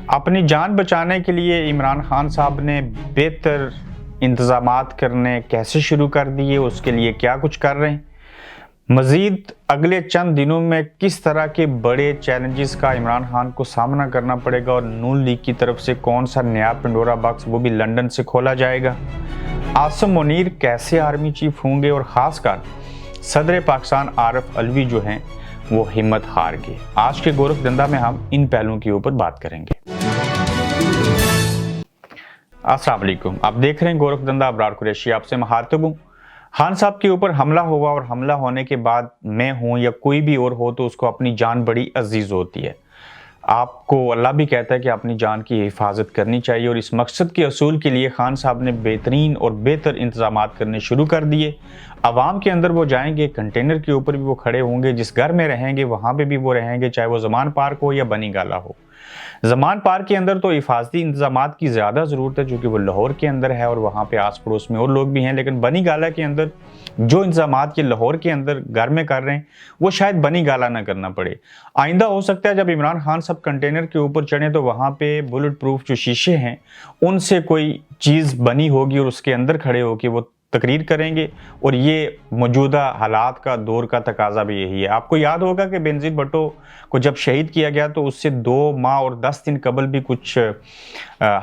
اپنی جان بچانے کے لیے عمران خان صاحب نے بہتر انتظامات کرنے کیسے شروع کر دیے، اس کے لیے کیا کچھ کر رہے ہیں، مزید اگلے چند دنوں میں کس طرح کے بڑے چیلنجز کا عمران خان کو سامنا کرنا پڑے گا، اور نون لیگ کی طرف سے کون سا نیا پنڈورا باکس وہ بھی لندن سے کھولا جائے گا، عاصم منیر کیسے آرمی چیف ہوں گے، اور خاص کر صدر پاکستان عارف علوی جو ہیں وہ ہمت ہار گئے۔ آج کے گورکھ دندہ میں ہم ان پہلوؤں کے اوپر بات کریں گے۔ السلام علیکم، آپ دیکھ رہے ہیں گورکھ دندہ، ابرار قریشی آپ سے مخاطب ہوں۔ خان صاحب کے اوپر حملہ ہوا، اور حملہ ہونے کے بعد میں ہوں یا کوئی بھی اور ہو تو اس کو اپنی جان بڑی عزیز ہوتی ہے۔ آپ کو اللہ بھی کہتا ہے کہ اپنی جان کی حفاظت کرنی چاہیے، اور اس مقصد کے اصول کے لیے خان صاحب نے بہترین اور بہتر انتظامات کرنے شروع کر دیے۔ عوام کے اندر وہ جائیں گے، کنٹینر کے اوپر بھی وہ کھڑے ہوں گے، جس گھر میں رہیں گے وہاں پہ بھی وہ رہیں گے، چاہے وہ زمان پارک ہو یا بنی گالا ہو۔ زمان پارک کے اندر تو حفاظتی انتظامات کی زیادہ ضرورت ہے، چونکہ وہ لاہور کے اندر ہے اور وہاں پہ آس پڑوس میں اور لوگ بھی ہیں، لیکن بنی گالا کے اندر جو انتظامات یہ لاہور کے اندر گھر میں کر رہے ہیں وہ شاید بنی گالا نہ کرنا پڑے۔ آئندہ ہو سکتا ہے جب عمران خان صاحب کنٹینر کے اوپر چڑھیں تو وہاں پہ بلٹ پروف جو شیشے ہیں ان سے کوئی چیز بنی ہوگی اور اس کے اندر کھڑے ہو کے وہ تقریر کریں گے، اور یہ موجودہ حالات کا دور کا تقاضا بھی یہی ہے۔ آپ کو یاد ہوگا کہ بینظیر بھٹو کو جب شہید کیا گیا تو اس سے 2 ماہ اور 10 دن قبل بھی کچھ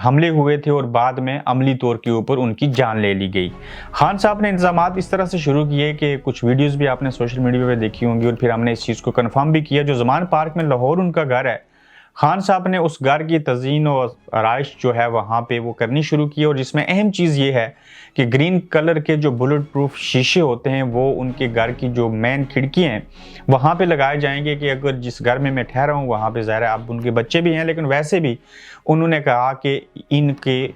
حملے ہوئے تھے، اور بعد میں عملی طور کے اوپر ان کی جان لے لی گئی۔ خان صاحب نے انتظامات اس طرح سے شروع کیے کہ کچھ ویڈیوز بھی آپ نے سوشل میڈیا پہ دیکھی ہوں گی، اور پھر ہم نے اس چیز کو کنفرم بھی کیا۔ جو زمان پارک میں لاہور ان کا گھر ہے، خان صاحب نے اس گھر کی تزئین و آرائش جو ہے وہاں پہ وہ کرنی شروع کی، اور جس میں اہم چیز یہ ہے کہ گرین کلر کے جو بلٹ پروف شیشے ہوتے ہیں وہ ان کے گھر کی جو مین کھڑکی ہیں وہاں پہ لگائے جائیں گے، کہ اگر جس گھر میں ٹھہرا ہوں وہاں پہ ظاہر ہے اب ان کے بچے بھی ہیں، لیکن ویسے بھی انہوں نے کہا کہ ان کے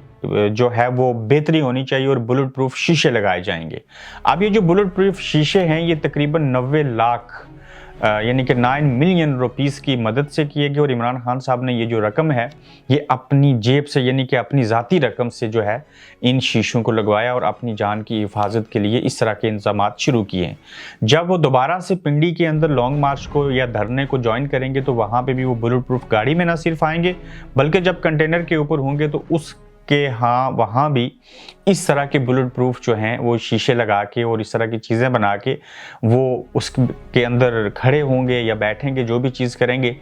جو ہے وہ بہتری ہونی چاہیے اور بلٹ پروف شیشے لگائے جائیں گے۔ اب یہ جو بلٹ پروف شیشے ہیں یہ تقریباً 90 لاکھ یعنی کہ 9 ملین روپیز کی مدد سے کیے گئے، اور عمران خان صاحب نے یہ جو رقم ہے یہ اپنی جیب سے یعنی کہ اپنی ذاتی رقم سے جو ہے ان شیشوں کو لگوایا، اور اپنی جان کی حفاظت کے لیے اس طرح کے انتظامات شروع کیے ہیں۔ جب وہ دوبارہ سے پنڈی کے اندر لانگ مارچ کو یا دھرنے کو جوائن کریں گے تو وہاں پہ بھی وہ بلٹ پروف گاڑی میں نہ صرف آئیں گے بلکہ جب کنٹینر کے اوپر ہوں گے تو اس کہ وہاں بھی اس طرح کے بلٹ پروف جو ہیں وہ شیشے لگا کے اور اس طرح کی چیزیں بنا کے وہ اس کے اندر کھڑے ہوں گے یا بیٹھیں گے، جو بھی چیز کریں گے۔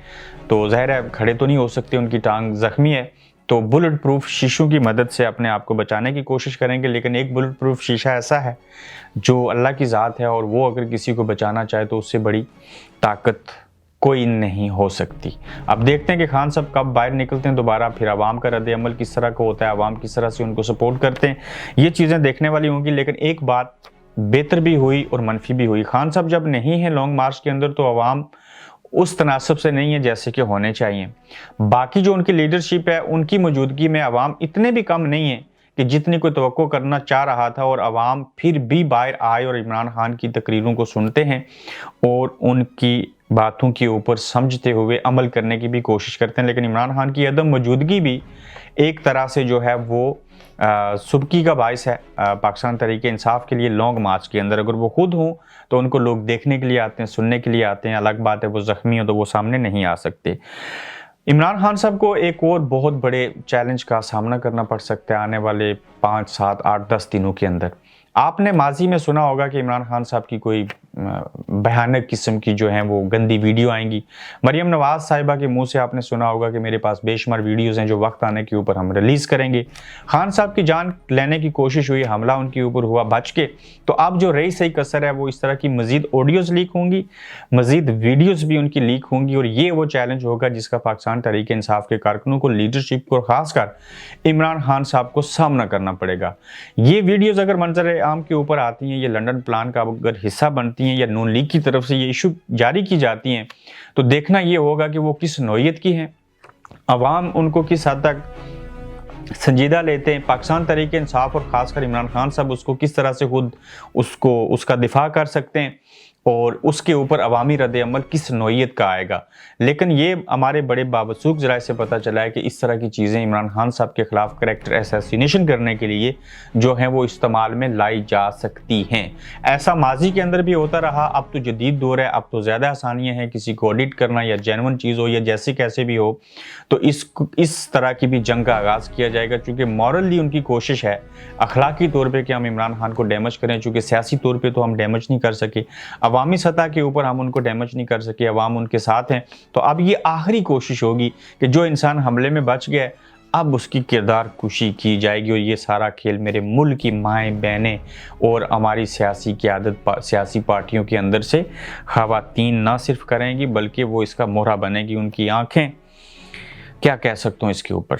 تو ظاہر ہے کھڑے تو نہیں ہو سکتے، ان کی ٹانگ زخمی ہے، تو بلٹ پروف شیشوں کی مدد سے اپنے آپ کو بچانے کی کوشش کریں گے۔ لیکن ایک بلٹ پروف شیشہ ایسا ہے جو اللہ کی ذات ہے، اور وہ اگر کسی کو بچانا چاہے تو اس سے بڑی طاقت کوئی نہیں ہو سکتی۔ اب دیکھتے ہیں کہ خان صاحب کب باہر نکلتے ہیں دوبارہ، پھر عوام کا رد عمل کس طرح کا ہوتا ہے، عوام کس طرح سے ان کو سپورٹ کرتے ہیں، یہ چیزیں دیکھنے والی ہوں گی۔ لیکن ایک بات بہتر بھی ہوئی اور منفی بھی ہوئی، خان صاحب جب نہیں ہیں لانگ مارچ کے اندر تو عوام اس تناسب سے نہیں ہے جیسے کہ ہونے چاہیے۔ باقی جو ان کی لیڈرشپ ہے ان کی موجودگی میں عوام اتنے بھی کم نہیں ہیں کہ جتنی کوئی توقع کرنا چاہ رہا تھا، اور عوام پھر بھی باہر آئے اور عمران خان کی تقریروں کو سنتے ہیں اور ان کی باتوں کے اوپر سمجھتے ہوئے عمل کرنے کی بھی کوشش کرتے ہیں۔ لیکن عمران خان کی عدم موجودگی بھی ایک طرح سے جو ہے وہ سبکی کا باعث ہے پاکستان تحریک انصاف کے لیے۔ لانگ مارچ کے اندر اگر وہ خود ہوں تو ان کو لوگ دیکھنے کے لیے آتے ہیں، سننے کے لیے آتے ہیں، الگ بات ہے وہ زخمی ہو تو وہ سامنے نہیں آ سکتے۔ عمران خان صاحب کو ایک اور بہت بڑے چیلنج کا سامنا کرنا پڑ سکتا ہے آنے والے 5، 7، 8، 10 دنوں کے اندر۔ آپ نے ماضی میں سنا ہوگا کہ عمران خان صاحب کی کوئی بھیانک قسم کی جو ہیں وہ گندی ویڈیو آئیں گی۔ مریم نواز صاحبہ کے منہ سے آپ نے سنا ہوگا کہ میرے پاس بے شمار ویڈیوز ہیں جو وقت آنے کے اوپر ہم ریلیز کریں گے۔ خان صاحب کی جان لینے کی کوشش ہوئی، حملہ ان کے اوپر ہوا، بچ کے، تو اب جو رہی صحیح کسر ہے وہ اس طرح کی مزید آڈیوز لیک ہوں گی، مزید ویڈیوز بھی ان کی لیک ہوں گی، اور یہ وہ چیلنج ہوگا جس کا پاکستان تحریک انصاف کے کارکنوں کو، لیڈرشپ کو، اور خاص کر عمران خان صاحب کو سامنا کرنا پڑے گا۔ یہ ویڈیوز اگر منظر عام کے اوپر آتی ہیں، یہ لنڈن پلان کا اگر حصہ بنتی ہیں یا نون لیگ کی طرف سے یہ ایشو جاری کی جاتی ہیں، تو دیکھنا یہ ہوگا کہ وہ کس نوعیت کی ہیں، عوام ان کو کس حد تک سنجیدہ لیتے ہیں، پاکستان تحریک انصاف اور خاص کر عمران خان صاحب اس کو کس طرح سے خود اس کا دفاع کر سکتے ہیں، और उसके ऊपर अवामी रद्द-ए-अमल किस नौइयत का आएगा। लेकिन ये हमारे बड़े बावसूख ज़राए से पता चला है कि इस तरह की चीज़ें इमरान खान साहब के ख़िलाफ़ करैक्टर असैसिनेशन करने के लिए जो हैं वो इस्तेमाल में लाई जा सकती हैं। ऐसा माज़ी के अंदर भी होता रहा, अब तो जदीद दौर है, अब तो ज़्यादा आसानियाँ हैं, किसी को ऑडिट करना या जेन्युइन चीज़ हो या जैसे कैसे भी हो, तो इस तरह की भी जंग का आगाज़ किया जाएगा। चूँकि मॉरली उनकी कोशिश है अखलाकी तौर पे कि हम इमरान खान को डैमेज करें, चूँकि सियासी तौर पे तो हम डैमेज नहीं कर सके, अवामी सतह के ऊपर हम उनको डैमेज नहीं कर सके, अवाम उनके साथ हैं। तो अब ये आखिरी कोशिश होगी कि जो इंसान हमले में बच गया अब उसकी किरदार कुशी की जाएगी, और ये सारा खेल मेरे मुल्क की माएँ बहनें और हमारी सियासी क़यादत सियासी पार्टियों के अंदर से ख़वातीन ना सिर्फ करेंगी बल्कि वो इसका मोहरा बनेगी उनकी आँखें। क्या कह सकता हूँ इसके ऊपर।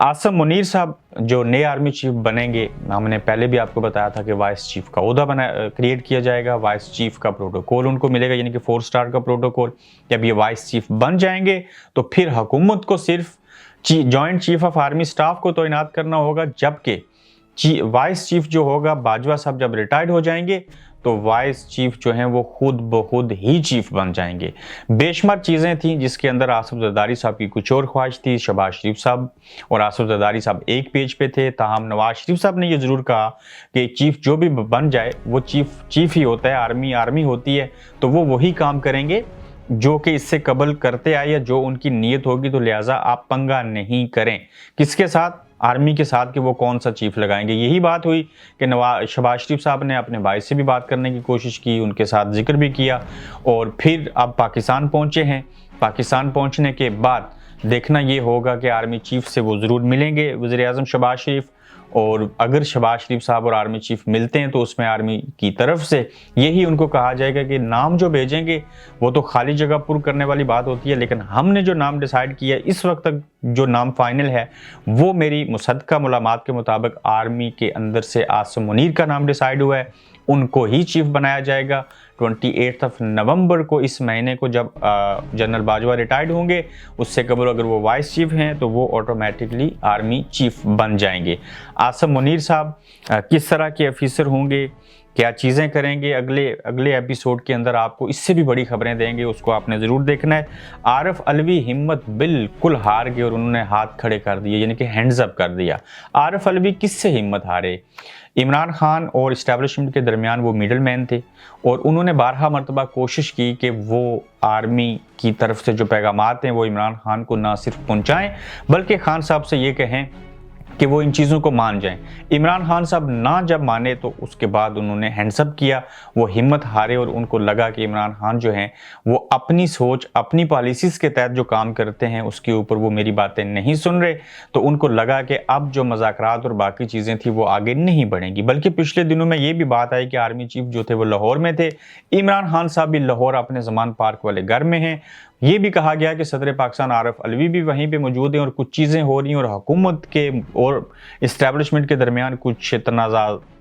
आसिम मुनीर साहब जो नए आर्मी चीफ बनेंगे, हमने पहले भी आपको बताया था कि वाइस चीफ का ओहदा क्रिएट किया जाएगा, वाइस चीफ का प्रोटोकॉल उनको मिलेगा, यानी कि 4 स्टार का प्रोटोकॉल। जब ये वाइस चीफ बन जाएंगे तो फिर हुकूमत को सिर्फ joint chief of army staff को तैनात करना होगा, जबकि वाइस चीफ जो होगा बाजवा साहब जब रिटायर्ड हो जाएंगे तो वाइस चीफ जो हैं वो खुद ब खुद ही चीफ बन जाएंगे। बेशुमार चीज़ें थी जिसके अंदर आसिफ जरदारी साहब की कुछ और ख्वाहिश थी, शहबाज शरीफ साहब और आसिफ जरदारी साहब एक पेज पे थे। ताहम नवाज शरीफ साहब ने ये ज़रूर कहा कि चीफ जो भी बन जाए वो चीफ ही होता है, आर्मी होती है, तो वो वही काम करेंगे जो कि इससे कबल करते आए या जो उनकी नीयत होगी, तो लिहाजा आप पंगा नहीं करें। किसके साथ? आर्मी के साथ, कि वो कौन सा चीफ लगाएंगे। यही बात हुई कि शहबाज शरीफ साहब ने अपने भाई से भी बात करने की कोशिश की, उनके साथ जिक्र भी किया, और फिर अब पाकिस्तान पहुंचे हैं। पाकिस्तान पहुंचने के बाद देखना ये होगा कि आर्मी चीफ से वो ज़रूर मिलेंगे वज़ीर-ए-आज़म शहबाज शरीफ, और अगर शहबाज शरीफ साहब और आर्मी चीफ मिलते हैं तो उसमें आर्मी की तरफ से यही उनको कहा जाएगा कि नाम जो भेजेंगे वो तो खाली जगह पुर करने वाली बात होती है, लेकिन हमने जो नाम डिसाइड किया इस वक्त तक जो नाम फाइनल है वो मेरी मुसद्दका मालूमात के मुताबिक आर्मी के अंदर से आसिम मुनीर का नाम डिसाइड हुआ है, उनको ही चीफ बनाया जाएगा। 28 नवंबर को इस महीने को जब जनरल बाजवा रिटायर्ड होंगे, उससे कबल अगर वो वाइस चीफ हैं तो वो ऑटोमेटिकली आर्मी चीफ बन जाएंगे। आसिम मुनीर साहब किस तरह के ऑफिसर होंगे, क्या चीज़ें करेंगे, अगले एपिसोड के अंदर आपको इससे भी बड़ी खबरें देंगे, उसको आपने ज़रूर देखना है। आरिफ अलवी हिम्मत बिल्कुल हार गए और उन्होंने हाथ खड़े कर दिए, यानी कि हैंड्स अप कर दिया। आरिफ अलवी किससे हिम्मत हारे? इमरान खान और इस्टेब्लिशमेंट के दरमियान वो मिडल मैन थे, और उन्होंने 12 मरतबा कोशिश की कि वो आर्मी की तरफ से जो पैगामात हैं वो इमरान खान को ना सिर्फ पहुँचाएँ बल्कि खान साहब से ये कहें कि वो इन चीज़ों को मान जाएं। इमरान खान साहब ना जब माने तो उसके बाद उन्होंने हैंड्सअप किया, वो हिम्मत हारे, और उनको लगा कि इमरान खान जो हैं वो अपनी सोच, अपनी पॉलिसीज़ के तहत जो काम करते हैं उसके ऊपर वो मेरी बातें नहीं सुन रहे, तो उनको लगा कि अब जो मज़ाकरात और बाकी चीज़ें थी वो आगे नहीं बढ़ेंगी। बल्कि पिछले दिनों में ये भी बात आई कि आर्मी चीफ जो थे वो लाहौर में थे, इमरान खान साहब भी लाहौर अपने ज़मान पार्क वाले घर में हैं। ये भी कहा गया कि सदर पाकिस्तान आरिफ अलवी भी वहीं पे मौजूद हैं, और कुछ चीज़ें हो रही हैं, और हुकूमत के और इस्टेब्लिशमेंट के दरमियान कुछ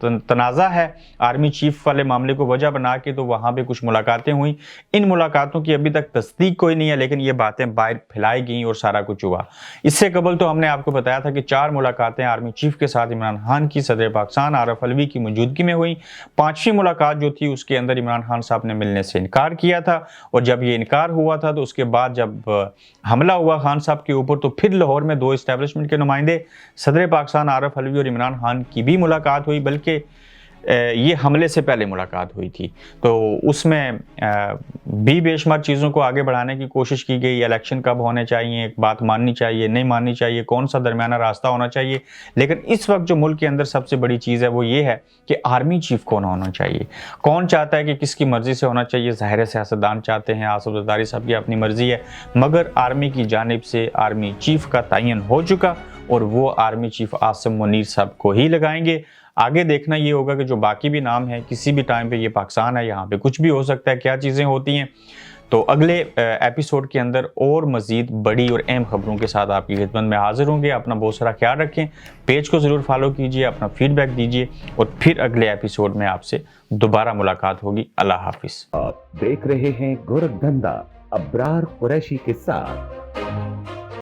तनाज़ा है आर्मी चीफ वाले मामले को वजह बना के, तो वहाँ पे कुछ मुलाकातें हुई। इन मुलाकातों की अभी तक तस्दीक कोई नहीं है, लेकिन ये बातें बाहर फैलाई गई और सारा कुछ हुआ। इससे कबल तो हमने आपको बताया था कि 4 मुलाकातें आर्मी चीफ के साथ इमरान खान की सदर पाकिस्तान आरिफ अलवी की मौजूदगी में हुई। 5वीं मुलाकात जो थी उसके अंदर इमरान खान साहब ने मिलने से इनकार किया था, और जब ये इनकार हुआ था तो उसके बाद जब हमला हुआ खान साहब के ऊपर, तो फिर लाहौर में 2 इस्टेब्लिशमेंट के नुमाइंदे सदर पाकिस्तान आरिफ अलवी और इमरान खान की भी मुलाकात हुई, बल्कि ये हमले से पहले मुलाकात हुई थी। तो उसमें भी बेशुमार चीज़ों को आगे बढ़ाने की कोशिश की गई। इलेक्शन कब होने चाहिए, एक बात माननी चाहिए, नहीं माननी चाहिए, कौन सा दरमियाना रास्ता होना चाहिए। लेकिन इस वक्त जो मुल्क के अंदर सबसे बड़ी चीज़ है वो ये है कि आर्मी चीफ कौन होना चाहिए, कौन चाहता है कि किसकी मर्ज़ी से होना चाहिए। ज़ाहिर सियासतदान चाहते हैं, आसिफ जरदारी साहब की अपनी मर्ज़ी है, मगर आर्मी की जानिब से आर्मी चीफ का तयन हो चुका, और वो आर्मी चीफ आसिम मुनीर साहब को ही लगाएंगे। आगे देखना ये होगा कि जो बाकी भी नाम है, किसी भी टाइम पे ये पाकिस्तान है, यहाँ पे कुछ भी हो सकता है, क्या चीज़ें होती हैं। तो अगले एपिसोड के अंदर और मज़ीद बड़ी और अहम खबरों के साथ आपकी खिदमत में हाजिर होंगे। अपना बहुत सारा ख्याल रखें, पेज को ज़रूर फॉलो कीजिए, अपना फीडबैक दीजिए, और फिर अगले एपिसोड में आपसे दोबारा मुलाकात होगी। अल्लाह हाफिज़। आप देख रहे हैं गोरखधंधा अब्रार कुरैशी के साथ।